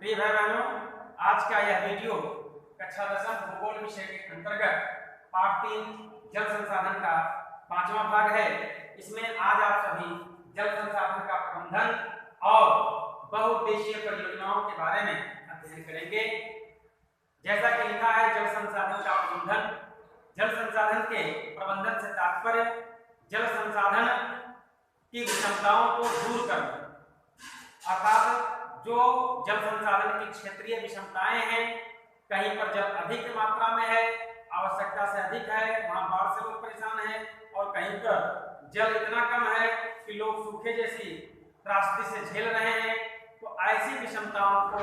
प्रिय भाई बहनों, आज का यह वीडियो कक्षा 10 भूगोल विषय के अंतर्गत पाठ 3 जल संसाधन का 5वां भाग है। इसमें आज आप सभी जल संसाधन का प्रबंधन और बहुउद्देशीय परियोजनाओं के बारे में अध्ययन करेंगे। जैसा कि लिखा है, जल संसाधन का प्रबंधन। जल संसाधन के प्रबंधन से तात्पर्य जल संसाधन की विषमताओं को दूर करना, अर्थात जो जल संसाधन की क्षेत्रीय विषमताएं हैं, कहीं पर जल अधिक मात्रा में है, आवश्यकता से अधिक है, वहां बाढ़ से लोग परेशान हैं, और कहीं पर जल इतना कम है कि लोग सूखे जैसी त्रासदी से झेल रहे हैं। तो ऐसी विषमताओं को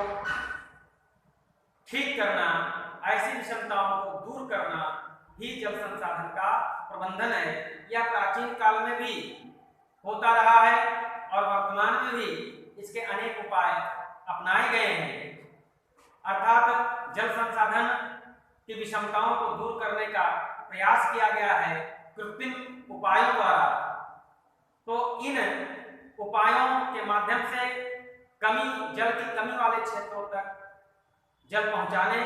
ठीक करना, ऐसी विषमताओं को दूर करना ही जल संसाधन का प्रबंधन है। यह प्राचीन काल में भी होता रहा है और वर्तमान में भी इसके अनेक उपाय अपनाए गए हैं। अर्थात जल संसाधन की विषमताओं को दूर करने का प्रयास किया गया है कृत्रिम उपायों द्वारा। तो इन उपायों के माध्यम से जल की कमी वाले क्षेत्रों तक जल पहुंचाने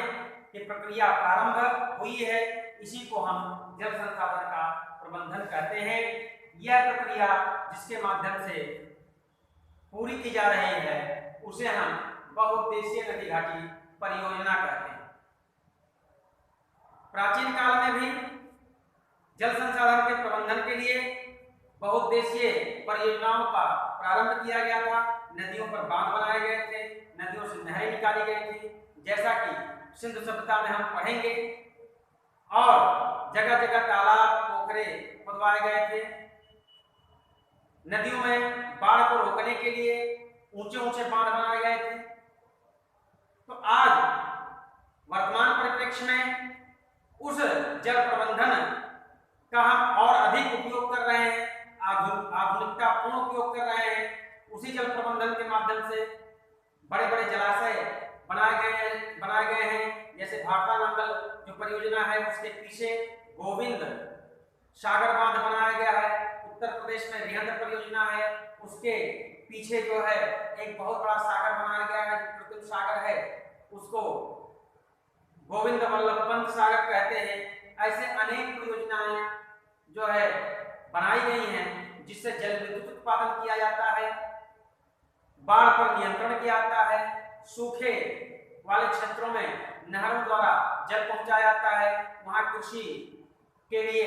की प्रक्रिया प्रारंभ हुई है। इसी को हम जल संसाधन का प्रबंधन कहते हैं। यह प्रक्रिया जिसके माध्यम से पूरी की जा रही है उसे हम बहुउद्देशीय नदी घाटी परियोजना कहते हैं। प्राचीन काल में भी जल संसाधन के प्रबंधन के लिए बहुउद्देशीय परियोजनाओं का प्रारंभ किया गया था। नदियों पर बांध बनाए गए थे, नदियों से नहरें निकाली गई थी, जैसा कि सिंधु सभ्यता में हम पढ़ेंगे, और जगह जगह तालाब पोखरे खुदवाए गए थे। नदियों में बाढ़ को रोकने के लिए ऊंचे ऊंचे बांध बनाए गए थे। तो आज वर्तमान परिप्रेक्ष्य में उस जल प्रबंधन का हम और अधिक उपयोग कर रहे हैं, आधुनिकतापूर्ण उपयोग कर रहे हैं। उसी जल प्रबंधन के माध्यम से बड़े बड़े जलाशय बनाए गए हैं। जैसे भाखड़ा नंगल जो परियोजना है, उसके पीछे गोविंद सागर बांध बनाया गया है। उत्तर प्रदेश में रिहंद परियोजना है, उसके पीछे जो है एक बहुत बड़ा सागर बनाया गया है, जो कृत्रिम सागर है, उसको गोविंद वल्लभ पंत सागर कहते हैं। ऐसे अनेक परियोजनाएं जो है बनाई गई हैं, जिससे जल विद्युत उत्पादन किया जाता है, बाढ़ पर नियंत्रण किया जाता है, सूखे वाले क्षेत्रों में नहरों द्वारा जल पहुंचाया जाता है, वहां कृषि के लिए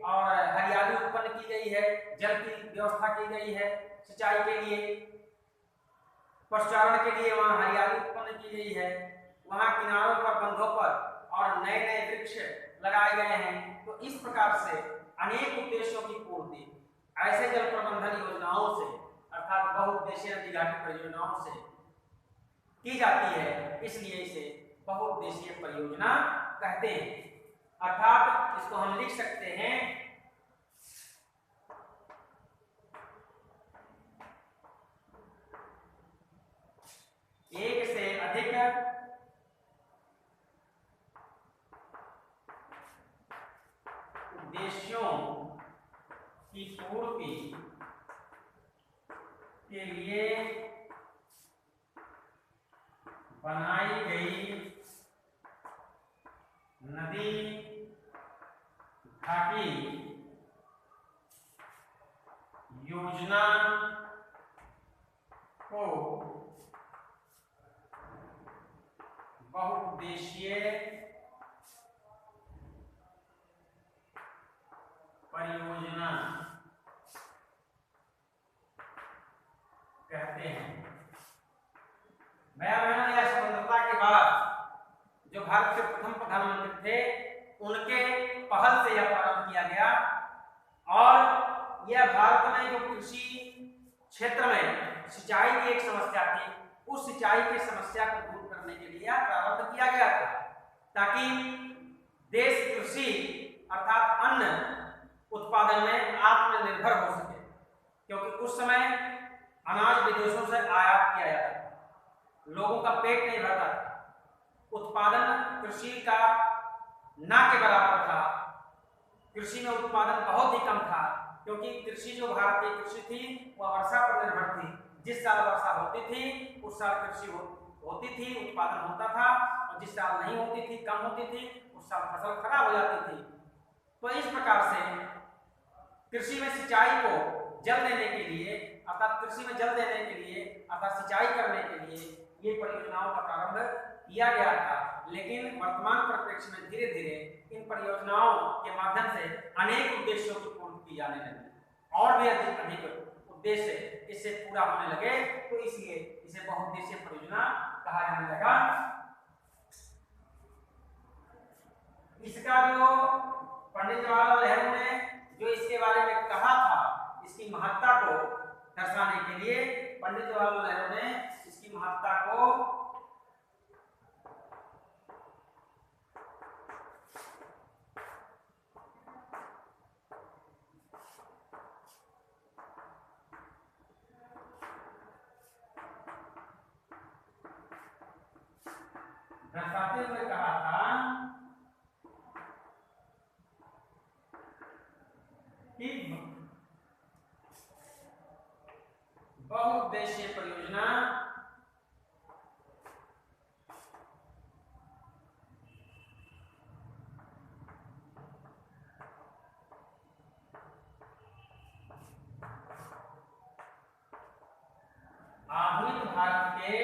और हरियाली उत्पन्न की गई है, जल की व्यवस्था की गई है, सिंचाई के लिए, पशुचारण के लिए वहां हरियाली उत्पन्न की गई है, वहां किनारों पर, बंधों पर और नए नए वृक्ष लगाए गए हैं। तो इस प्रकार से अनेक उद्देश्यों की पूर्ति ऐसे जल प्रबंधन योजनाओं से, अर्थात बहुउद्देशीय नदी घाटी परियोजनाओं से की जाती है। इसलिए इसे बहुउद्देशीय परियोजना कहते हैं। अर्थात इसको हम लिख सकते हैं एक से अधिक उद्देश्यों की पूर्ति के लिए बनाई गई नदी घाटी योजना को बहुउद्देशीय परियोजना कहते हैं। भैया बहनों, यह स्वतंत्रता के बाद जो भारत के प्रथम प्रधानमंत्री थे, उनके पहल से यह प्रारंभ किया गया, और यह भारत में जो कृषि क्षेत्र में सिंचाई की एक समस्या थी, उस सिंचाई की समस्या को दूर करने के लिए प्रारंभ किया गया था, ताकि देश कृषि अर्थात अन्न उत्पादन में आत्मनिर्भर हो सके। क्योंकि उस समय अनाज विदेशों से आयात किया जाता था, लोगों का पेट नहीं भरता था, उत्पादन कृषि का ना के बराबर था, कृषि में उत्पादन बहुत ही कम था, क्योंकि कृषि जो भारतीय कृषि थी वह वर्षा पर निर्भर थी। जिस साल वर्षा होती थी उस साल कृषि होती थी, उत्पादन होता था, और जिस साल नहीं होती थी, कम होती थी, उस साल फसल खराब हो जाती थी। तो इस प्रकार से कृषि में सिंचाई को जल देने के लिए, अर्थात कृषि में जल देने के लिए, अर्थात सिंचाई करने के लिए ये परियोजनाओं का प्रारंभ किया गया था। लेकिन वर्तमान परिप्रेक्ष्य में धीरे धीरे इन परियोजनाओं के माध्यम से अनेक उद्देश्यों की पूर्ति की जाने लगी, और भी अधिक उद्देश्य इससे पूरा होने लगे, तो इसलिए इसे बहुउद्देशीय परियोजना कहा जाने लगा। इसका जो पंडित जवाहरलाल नेहरू ने जो इसके बारे में कहा था, इसकी महत्ता को दर्शाने के लिए पंडित जवाहरलाल नेहरू ने इसकी महत्ता को दर्शाते हुए कहा था कि बहुउद्देशीय परियोजना आधुनिक भारत के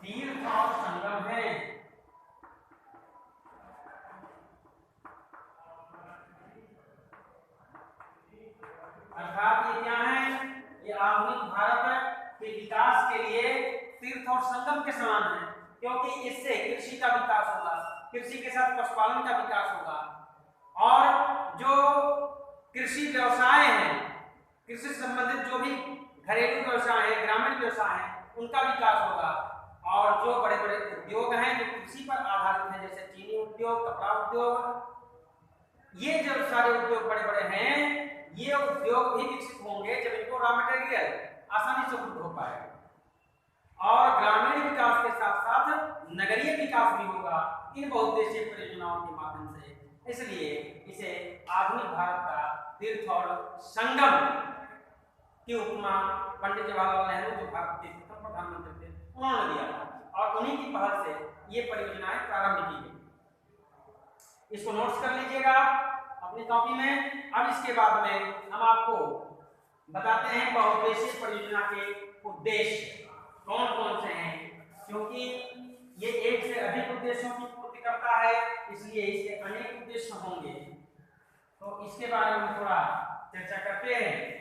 तीर्थ और संगम है। अर्थात ये क्या है, ये आधुनिक भारत के विकास के लिए तीर्थ और संगम के समान है, क्योंकि इससे कृषि का विकास होगा, कृषि के साथ पशुपालन का विकास होगा, और जो कृषि व्यवसाय है, कृषि से संबंधित जो भी घरेलू व्यवसाय है, ग्रामीण व्यवसाय है, उनका विकास होगा, और जो बड़े बड़े उद्योग हैं जो कृषि पर आधारित हैं, जैसे चीनी उद्योग, कपड़ा उद्योग, ये जो सारे उद्योग बड़े बड़े हैं, ये उद्योग भी विकसित होंगे जब इनको रॉ मटेरियल आसानी से उपलब्ध हो पाएगा, और ग्रामीण विकास के साथ साथ नगरीय विकास भी होगा इन बहुउद्देशीय परियोजनाओं के माध्यम से। इसलिए इसे आधुनिक भारत का तीर्थ और संगम की उपमा पंडित जवाहरलाल नेहरू, जो भारत के प्रथम प्रधानमंत्री थे, उन्होंने दिया था, और उन्हीं की पहल से ये परियोजनाएं प्रारंभ की गई। इसको नोट्स कर लीजिएगा अपनी कॉपी में। अब इसके बाद में हम आपको बताते हैं बहुउद्देशीय परियोजना के उद्देश्य कौन कौन से हैं, क्योंकि ये एक से अधिक उद्देश्यों की पूर्ति करता है, इसलिए इसके अनेक उद्देश्य होंगे। तो इसके बारे में थोड़ा चर्चा करते हैं।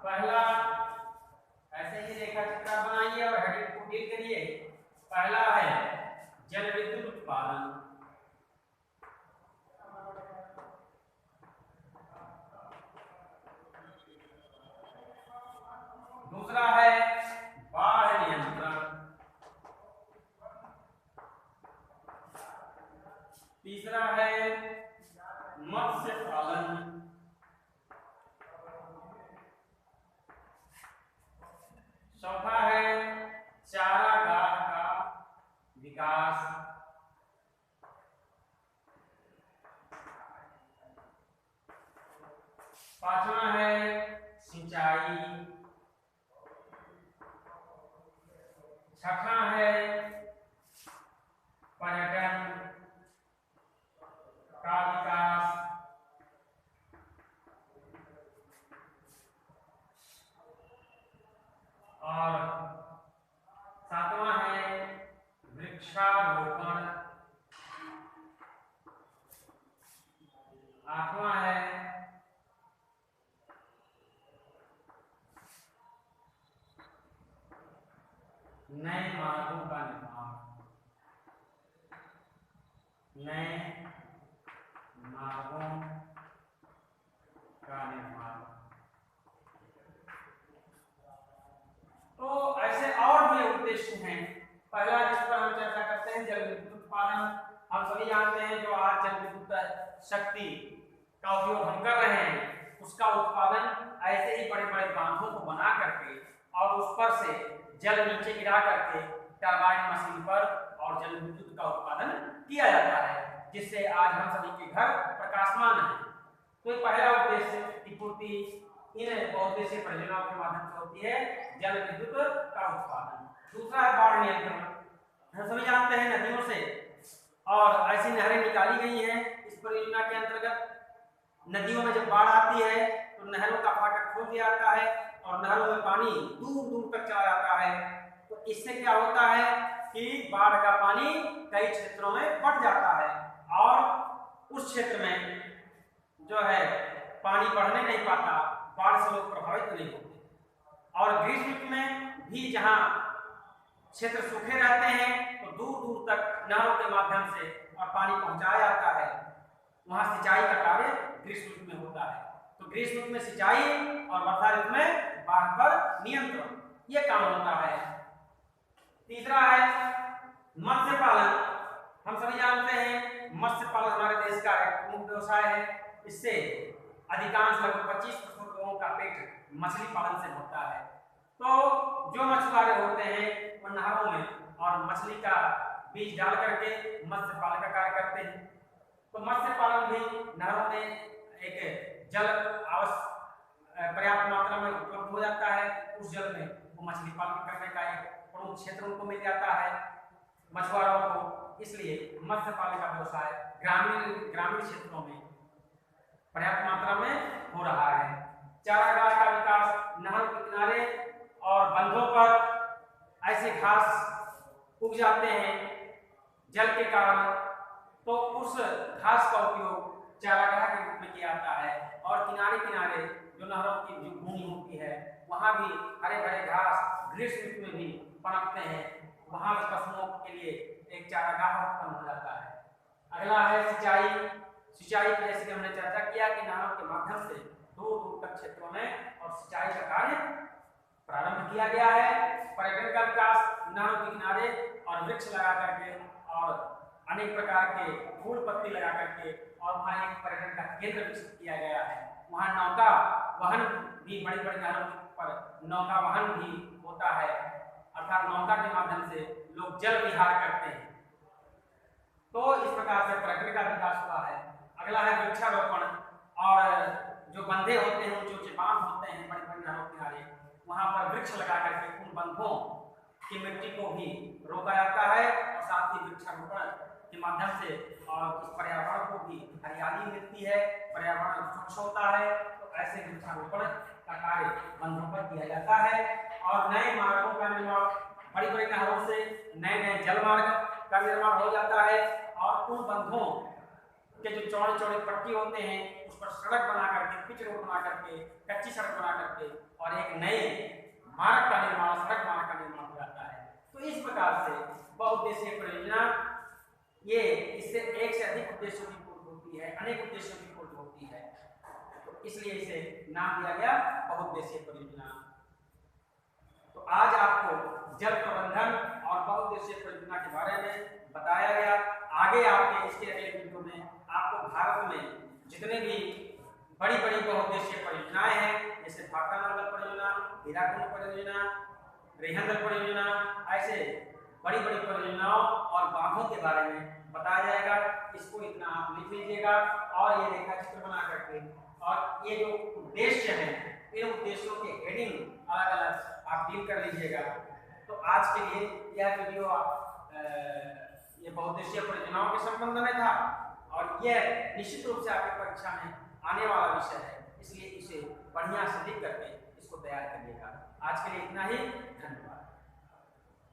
पहला ऐसे ही रेखा चित्र बनाइए और हेडिंग को डील करिए। पहला है जल विद्युत उत्पादन, दूसरा है बाढ़ नियंत्रण, तीसरा है मत्स्य पालन, चौथा है चारागाह का विकास, पांचवा है सिंचाई, छठा है पर्यटन का विकास, और सातवां है वृक्षारोपण, आठवां है नए मार्गों का निर्माण, नए मार्गों का निर्माण। तो ऐसे और भी उद्देश्य हैं। पहला जिस पर हम चर्चा करते हैं जल विद्युत उत्पादन हम सभी जानते हैं, जो आज जल विद्युत शक्ति का उपयोग हम कर रहे हैं, उसका उत्पादन ऐसे ही बड़े बड़े बांधों को बना करके और उस पर से जल नीचे गिरा करके टरबाइन मशीन पर और जल विद्युत का उत्पादन किया जाता है, जिससे आज हम सभी के घर प्रकाशमान है। तो ये पहला उद्देश्य की पूर्ति इन बहुउद्देशीय परियोजनाओं के माध्यम से होती है, जल विद्युत का उत्पादन। दूसरा है बाढ़ नियंत्रण। हम सभी जानते हैं नदियों से और ऐसी नहरें निकाली गई हैं इस परियोजना के अंतर्गत। नदियों में जब बाढ़ आती है तो नहरों का फाटक खोल दिया जाता है और नहरों में पानी दूर दूर तक चला जाता है। तो इससे क्या होता है कि बाढ़ का पानी कई क्षेत्रों में बढ़ जाता है और उस क्षेत्र में जो है पानी बढ़ने नहीं पाता, बाढ़ से लोग प्रभावित नहीं होते। और ग्रीष्म ऋतु में भी जहाँ क्षेत्र सूखे रहते हैं तो दूर दूर तक नहरों के माध्यम से और पानी पहुंचाया जाता है, वहां सिंचाई का कार्य ग्रीष्म ऋतु में होता है। तो ग्रीष्म ऋतु में सिंचाई और वर्षा ऋतु में बाढ़ पर नियंत्रण, ये काम होता है। तीसरा है मत्स्य पालन। हम सभी जानते हैं मत्स्य पालन हमारे देश का एक प्रमुख व्यवसाय है। इससे अधिकांश लगभग 25% लोगों का पेट मछली पालन से भरता है। तो जो मछुआरे होते हैं वो नहरों में और मछली का बीज डाल करके मत्स्य पालन का कार्य करते हैं। तो मत्स्य पालन भी नहरों में एक जल पर्याप्त मात्रा में उपलब्ध हो जाता है, उस जल में वो मछली पालन करने का एक प्रमुख क्षेत्र उनको मिल जाता है मछुआरों को। इसलिए मत्स्य पालन का व्यवसाय ग्रामीण क्षेत्रों में पर्याप्त मात्रा में हो रहा है। चारागाह का विकास, नहर के किनारे और बंधों पर ऐसे घास उग जाते हैं जल के कारण, तो उस घास का उपयोग चारागाह के रूप में किया जाता है। और किनारे किनारे जो नहरों की जो भूमि होती है वहाँ भी हरे भरे घास ग्रीष्म ऋतु में भी पनपते हैं, वहाँ भी पशुओं के लिए एक चारागाह उत्पन्न हो जाता है। अगला है सिंचाई। सिंचाई की जैसे हमने चर्चा किया कि नहरों के माध्यम से दूर दूर तक क्षेत्रों में और सिंचाई का कार्य प्रारंभ किया गया है। पर्यटन का विकास, नहरों के किनारे और वृक्ष लगा करके और अनेक प्रकार के फूल पत्ती लगा करके और वहाँ एक पर्यटन का केंद्र विकसित किया गया है। वहाँ नौका वहन भी, बड़ी बड़ी नहरों पर नौका वहन भी होता है, अर्थात नौका के माध्यम से लोग जल विहार करते हैं। तो इस प्रकार से पर्यटन का विकास हुआ है। अगला है वृक्षारोपण। और जो बंधे होते हैं, ऊंचे ऊंचे बांध होते हैं बड़ी बड़ी नहरों के किनारे, वहाँ पर वृक्ष लगा करके उन बंधों की मिट्टी को भी रोका जाता है और साथ ही वृक्षारोपण के माध्यम से और इस पर्यावरण को भी हरियाली मिलती है, पर्यावरण स्वच्छ होता है। तो ऐसे वृक्षारोपण का कार्य बंधों पर किया जाता है। और नए मार्गों का निर्माण, बड़ी बड़ी नहरों से नए नए जल मार्ग का निर्माण हो जाता है और उन बंधों के जो चौड़े चौड़े पट्टी होते हैं उस पर सड़क बना करके, पिच रोड बना करके, कच्ची सड़क बना करके और एक नए मार्ग का निर्माण, सड़क मार्ग का निर्माण हो जाता है। तो इस प्रकार से बहुउद्देशीय परियोजना, ये इससे एक से अधिक उद्देश्यों की पूर्ति होती है, अनेक उद्देश्यों की पूर्ति होती है, तो इसलिए इसे नाम दिया गया बहुउद्देशीय परियोजना। तो आज आपको जल प्रबंधन और बहुउद्देशीय परियोजना के बारे में बताया गया। आगे आपके इसके अगले वीडियो में आपको भारत में जितने भी बड़ी बड़ी बहुउद्देशीय परियोजनाएं हैं, जैसे भाखरानगर परियोजना, हीराकुंड परियोजना, रेहंदल परियोजना, ऐसे बड़ी बड़ी परियोजनाओं और बांधों के बारे में बताया जाएगा। इसको इतना आप लिख लीजिएगा और ये रेखा चित्र बना करके और ये जो उद्देश्य है, इन उद्देश्यों के हेडिंग अलग अलग आप डील कर लीजिएगा। तो आज के लिए यह वीडियो ये बहुउद्देशीय परियोजनाओं के संबंध में था और यह निश्चित रूप से आपकी परीक्षा में आने वाला विषय है, इसलिए इसे बढ़िया से लिख करके इसको तैयार करिएगा। आज के लिए इतना ही, धन्यवाद।